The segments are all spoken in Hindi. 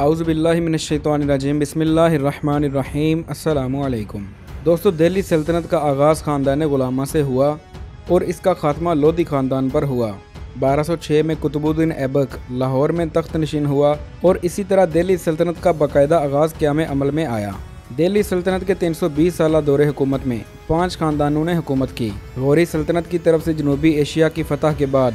औज़ुबिल्लाहि मिनश्शैतानिर्रजीम बिस्मिल्लाहिर्रहमानिर्रहीम अस्सलामु अलैकुम। दोस्तों, दिल्ली सल्तनत का आगाज़ ख़ानदान गुलामा से हुआ और इसका ख़ात्मा लोधी ख़ानदान पर हुआ। 1206 में कुतुबुद्दीन ऐबक लाहौर में तख्त नशीन हुआ और इसी तरह दिल्ली सल्तनत का बाकायदा आगाज़ क़याम अमल में आया। दिल्ली सल्तनत के 320 साला दौरे हुकूमत में 5 ख़ानदानों ने हुकूमत की। गौरी सल्तनत की तरफ से जनूबी एशिया की फतह के बाद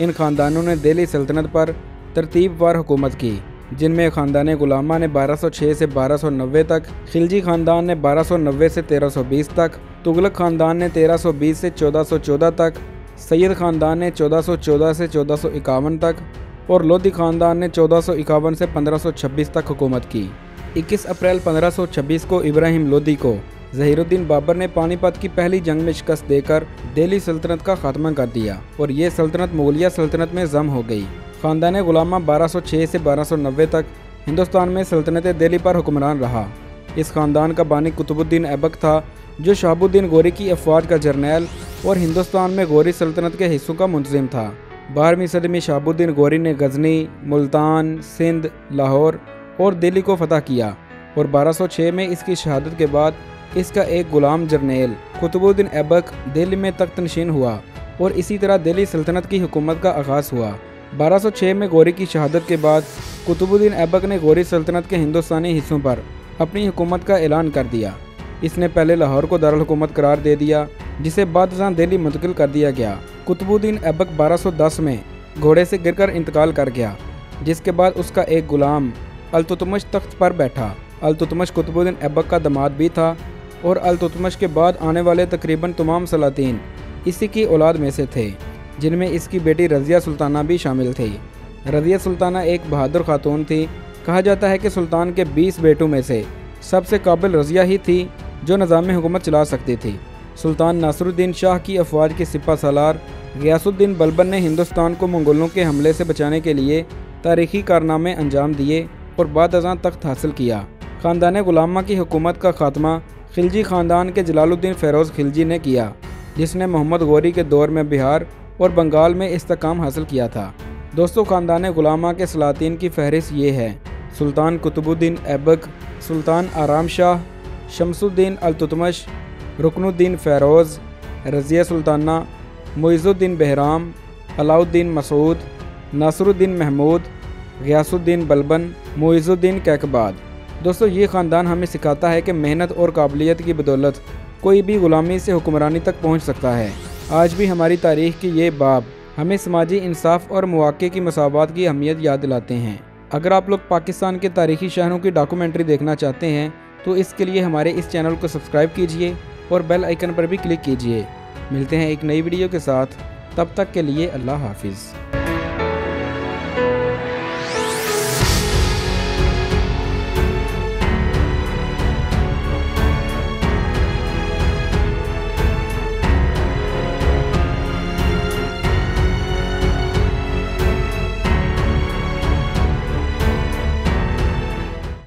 इन ख़ानदानों ने दिल्ली सल्तनत पर तरतीबवार हुकूमत की, जिनमें ख़ानदान गुलामा ने 1206 से 1290 तक, खिलजी ख़ानदान ने 1290 से 1320 तक, तुगलक ख़ानदान ने 1320 से 1414 तक, सैयद ख़ानदान ने 1414 से 1451 तक और लोधी ख़ानदान ने 1451 से 1526 तक हुकूमत की। 21 अप्रैल 1526 को इब्राहिम लोधी को ज़हीरुद्दीन बाबर ने पानीपत की पहली जंग में शिकस्त देकर दिल्ली सल्तनत का खात्मा कर दिया और ये सल्तनत मुगलिया सल्तनत में जम हो गई। ख़ानदान गुलामा 1206 से 1290 तक हिंदुस्तान में सल्तनत दिल्ली पर हुक्मरान रहा। इस ख़ानदान का बानी कुतुबुद्दीन ऐबक था, जो शहाबुद्दीन गौरी की अफवाज का जर्नैल और हिंदुस्तान में गौरी सल्तनत के हिस्सों का मुंतज़िम था। 12वीं सदी में शहाबुद्दीन गौरी ने गजनी, मुल्तान, सिंध, लाहौर और दिल्ली को फतह किया और 1206 में इसकी शहादत के बाद इसका एक गुलाम जर्नेल कुतुबुद्दीन ऐबक दिल्ली में तख्त नशीन हुआ और इसी तरह दिल्ली सल्तनत की हुकूमत का आगाज़ हुआ। 1206 में गौरी की शहादत के बाद कुतुबुद्दीन ऐबक ने गौरी सल्तनत के हिंदुस्तानी हिस्सों पर अपनी हुकूमत का ऐलान कर दिया। इसने पहले लाहौर को दारुल हुकूमत करार दे दिया, जिसे बाद दिल्ली मुंतकिल कर दिया गया। कुतुबुद्दीन ऐबक 1210 में घोड़े से गिरकर इंतकाल कर गया, जिसके बाद उसका एक गुलाम अल्तुतमिश तख्त पर बैठा। अल्तुतमिश कुतुबुद्दीन ऐबक का दामाद भी था और अल्तुतमिश के बाद आने वाले तकरीबन तमाम सलातीन इसी की औलाद में से थे, जिनमें इसकी बेटी रज़िया सुल्ताना भी शामिल थी। रज़िया सुल्ताना एक बहादुर खातून थी। कहा जाता है कि सुल्तान के 20 बेटों में से सबसे काबिल रज़िया ही थी, जो निज़ाम हुकूमत चला सकती थी। सुल्तान नासिरुद्दीन शाह की अफवाज के सिपा सालार गियासुद्दीन बलबन ने हिंदुस्तान को मंगोलों के हमले से बचाने के लिए तारीखी कारनामे अंजाम दिए और बाद अज़ां तख्त हासिल किया। ख़ानदान गुलामा की हुकूमत का खात्मा खिलजी ख़ानदान के जलालुद्दीन फ़ैरोज़ खिलजी ने किया, जिसने मोहम्मद गौरी के दौर में बिहार और बंगाल में इस्तेकाम हासिल किया था। दोस्तों, ख़ानदान गुलामा के सलातीन की फहरिस्त ये है: सुल्तान कुतुबुद्दीन ऐबक, सुल्तान आराम शाह, शमसुद्दीन अल्तुतमिश, रुकनुद्दीन फ़ैरोज़, रज़िया सुल्ताना, मुइज़ुद्दीन बहराम, अलाउद्दीन मसूद, नासिरुद्दीन महमूद, गियासुद्दीन बलबन, मुइज़ुद्दीन कैकबाद। दोस्तों, ये ख़ानदान हमें सिखाता है कि मेहनत और काबिलियत की बदौलत कोई भी ग़ुलामी से हुक्मरानी तक पहुँच सकता है। आज भी हमारी तारीख़ की ये बाब हमें समाजी इंसाफ और मौक़े की मसावत की अहमियत याद दिलाते हैं। अगर आप लोग पाकिस्तान के तारीख़ी शहरों की डॉक्यूमेंट्री देखना चाहते हैं तो इसके लिए हमारे इस चैनल को सब्सक्राइब कीजिए और बेल आइकन पर भी क्लिक कीजिए। मिलते हैं एक नई वीडियो के साथ, तब तक के लिए अल्लाह हाफिज़।